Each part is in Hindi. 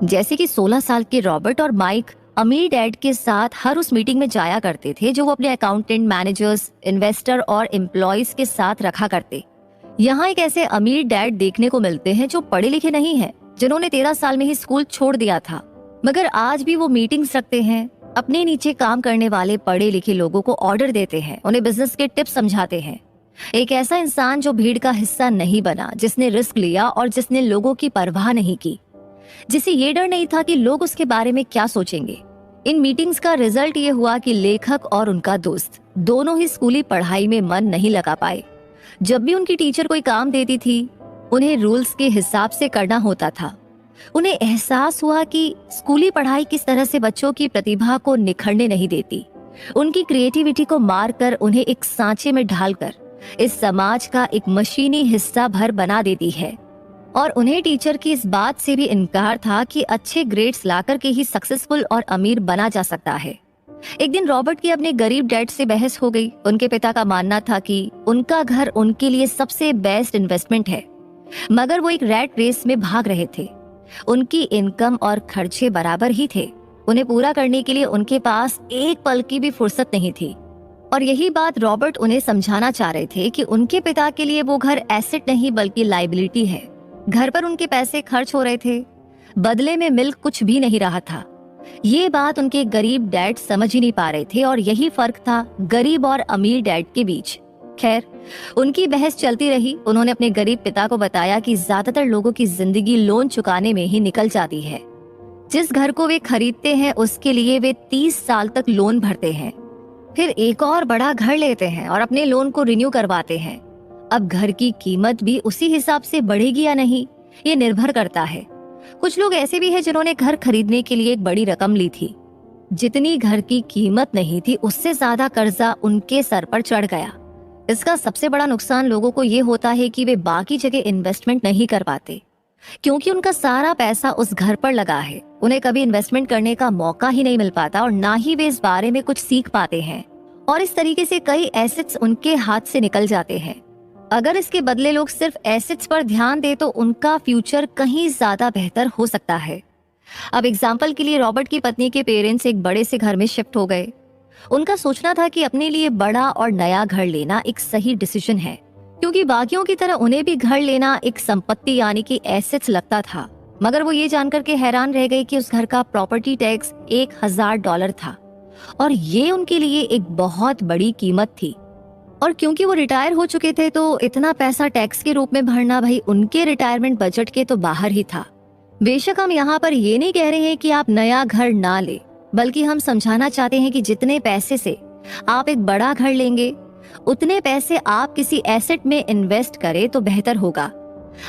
जैसे कि 16 साल के रॉबर्ट और माइक अमीर डैड के साथ हर उस मीटिंग में जाया करते थे जो वो अपने अकाउंटेंट, मैनेजर्स, इन्वेस्टर और एम्प्लॉयज के साथ रखा करते। यहाँ एक ऐसे अमीर डैड देखने को मिलते हैं जो पढ़े लिखे नहीं हैं, जिन्होंने 13 साल में ही स्कूल छोड़ दिया था, मगर आज भी वो मीटिंग्स रखते हैं, अपने नीचे काम करने वाले पढ़े लिखे लोगों को ऑर्डर देते हैं, उन्हें बिजनेस के टिप्स समझाते हैं। एक ऐसा इंसान जो भीड़ का हिस्सा नहीं बना, जिसने रिस्क लिया और जिसने लोगों की परवाह नहीं की, जिसे ये डर नहीं था कि लोग उसके बारे में क्या सोचेंगे। इन मीटिंग्स का रिजल्ट ये हुआ कि लेखक और उनका दोस्त दोनों ही स्कूली पढ़ाई में मन नहीं लगा पाए। जब भी उनकी टीचर कोई काम देती थी, उन्हें रूल्स के हिसाब से करना होता था। उन्हें एहसास हुआ कि स्कूली पढ़ाई किस तरह से बच्चों की प्रतिभा को निखरने नहीं देती, उनकी क्रिएटिविटी को मारकर उन्हें एक सांचे में ढालकर इस समाज का एक मशीनी हिस्सा भर बना देती है। और उन्हें टीचर की इस बात से भी इनकार था कि अच्छे ग्रेड्स लाकर के ही सक्सेसफुल और अमीर बना जा सकता है। एक दिन रॉबर्ट की अपने गरीब डैड से बहस हो गई। उनके पिता का मानना था कि उनका घर उनके लिए सबसे बेस्ट इन्वेस्टमेंट है, मगर वो एक रैट रेस में भाग रहे थे। उनकी इनकम और खर्चे बराबर ही थे, उन्हें पूरा करने के लिए उनके पास एक पल की भी फुर्सत नहीं थी। और यही बात रॉबर्ट उन्हें समझाना चाह रहे थे कि उनके पिता के लिए वो घर एसेट नहीं बल्कि लायबिलिटी है। घर पर उनके पैसे खर्च हो रहे थे, बदले में मिल कुछ भी नहीं रहा था। ये बात उनके गरीब डैड समझ ही नहीं पा रहे थे और यही फर्क था गरीब और अमीर डैड के बीच। खैर, उनकी बहस चलती रही। उन्होंने अपने गरीब पिता को बताया कि ज्यादातर लोगों की जिंदगी लोन चुकाने में ही निकल जाती है। जिस घर को वे खरीदते हैं उसके लिए वे 30 साल तक लोन भरते हैं, फिर एक और बड़ा घर लेते हैं और अपने लोन को रिन्यू करवाते हैं। अब घर की कीमत भी उसी हिसाब से बढ़ेगी या नहीं, ये निर्भर करता है। कुछ लोग ऐसे भी हैं जिन्होंने घर खरीदने के लिए एक बड़ी रकम ली थी। जितनी घर की कीमत नहीं थी, उससे ज्यादा कर्जा उनके सर पर चढ़ गया। इसका सबसे बड़ा नुकसान लोगों को ये होता है कि वे बाकी जगह इन्वेस्टमेंट नहीं कर पाते, क्योंकि उनका सारा पैसा उस घर पर लगा है। उन्हें कभी इन्वेस्टमेंट करने का मौका ही नहीं मिल पाता और ना ही वे इस बारे में कुछ सीख पाते हैं, और इस तरीके से कई एसेट्स उनके हाथ से निकल जाते हैं। अगर इसके बदले लोग सिर्फ एसेट्स पर ध्यान दें तो उनका फ्यूचर कहीं ज्यादा बेहतर हो सकता है। अब एग्जाम्पल के लिए रॉबर्ट की पत्नी के पेरेंट्स एक बड़े से घर में शिफ्ट हो गए। उनका सोचना था कि अपने लिए बड़ा और नया घर लेना एक सही डिसीजन है, क्योंकि बाकियों की तरह उन्हें भी घर लेना एक संपत्ति यानी कि एसेट्स लगता था। मगर वो ये जानकर के हैरान रह गए कि उस घर का प्रॉपर्टी टैक्स $1000 था, और ये उनके लिए एक बहुत बड़ी कीमत थी। और क्योंकि वो रिटायर हो चुके थे तो इतना पैसा टैक्स के रूप में भरना भाई उनके रिटायरमेंट बजट के तो बाहर ही था। बेशक हम यहाँ पर ये नहीं कह रहे हैं कि आप नया घर ना ले, बल्कि हम समझाना चाहते हैं कि जितने पैसे से आप एक बड़ा घर लेंगे, उतने पैसे आप किसी एसेट में इन्वेस्ट करें तो बेहतर होगा।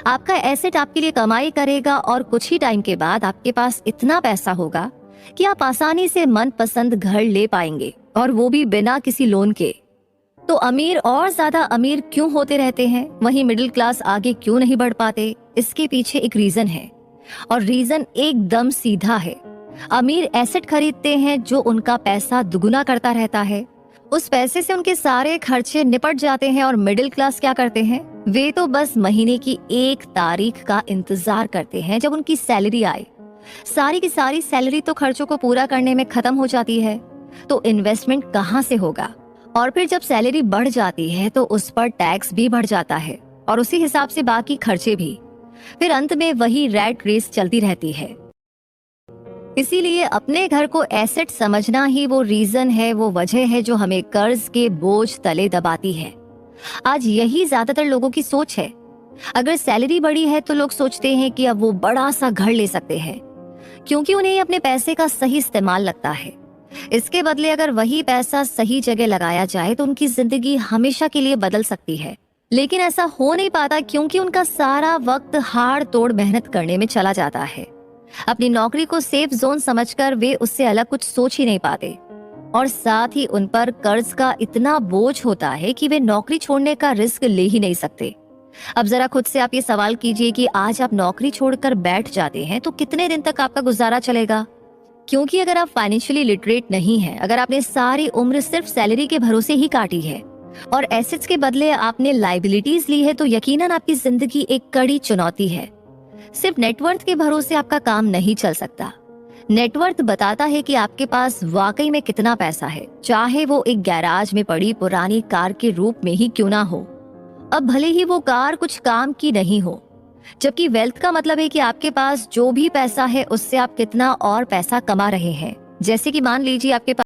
आपका एसेट आपके लिए कमाई करेगा और कुछ ही टाइम के बाद आपके पास इतना पैसा होगा कि आप आसानी से मनपसंद घर ले पाएंगे, और वो भी बिना किसी लोन के। तो अमीर और ज्यादा अमीर क्यों होते रहते हैं, वहीं मिडिल क्लास आगे क्यों नहीं बढ़ पाते? इसके पीछे एक रीजन है, और रीजन एकदम सीधा है। अमीर एसेट खरीदते हैं जो उनका पैसा दुगुना करता रहता है। उस पैसे से उनके सारे खर्चे निपट जाते हैं। और मिडिल क्लास क्या करते हैं? वे तो बस महीने की एक तारीख का इंतजार करते हैं जब उनकी सैलरी आए। सारी की सारी सैलरी तो खर्चों को पूरा करने में खत्म हो जाती है, तो इन्वेस्टमेंट कहाँ से होगा? और फिर जब सैलरी बढ़ जाती है तो उस पर टैक्स भी बढ़ जाता है, और उसी हिसाब से बाकी खर्चे भी। फिर अंत में वही रैट रेस चलती रहती है। इसीलिए अपने घर को एसेट समझना ही वो रीजन है, वो वजह है जो हमें कर्ज के बोझ तले दबाती है। आज यही ज्यादातर लोगों की सोच है। अगर सैलरी बढ़ी है तो लोग सोचते हैं कि अब वो बड़ा सा घर ले सकते हैं, क्योंकि उन्हें अपने पैसे का सही इस्तेमाल लगता है। इसके बदले अगर वही पैसा सही जगह लगाया जाए तो उनकी जिंदगी हमेशा के लिए बदल सकती है। लेकिन ऐसा हो नहीं पाता, क्योंकि उनका सारा वक्त हाड़ तोड़ मेहनत करने में चला जाता है। अपनी नौकरी को सेफ जोन समझकर वे उससे अलग कुछ सोच ही नहीं पाते, और साथ ही उन पर कर्ज का इतना बोझ होता है कि वे नौकरी छोड़ने का रिस्क ले ही नहीं सकते। अब जरा खुद से आप ये सवाल कीजिए कि आज आप नौकरी छोड़कर बैठ जाते हैं तो कितने दिन तक आपका गुजारा चलेगा? क्योंकि अगर आप फाइनेंशियली लिटरेट नहीं हैं, अगर आपने सारी उम्र सिर्फ सैलरी के भरोसे ही काटी है और एसेट्स के बदले आपने लायबिलिटीज ली है, तो यकीनन आपकी जिंदगी एक कड़ी चुनौती है। सिर्फ नेटवर्थ के भरोसे आपका काम नहीं चल सकता। नेटवर्थ बताता है कि आपके पास वाकई में कितना पैसा है, चाहे वो एक गैराज में पड़ी पुरानी कार के रूप में ही क्यों ना हो। अब भले ही वो कार कुछ काम की नहीं हो। जबकि वेल्थ का मतलब है कि आपके पास जो भी पैसा है उससे आप कितना और पैसा कमा रहे हैं। जैसे कि मान लीजिए आपके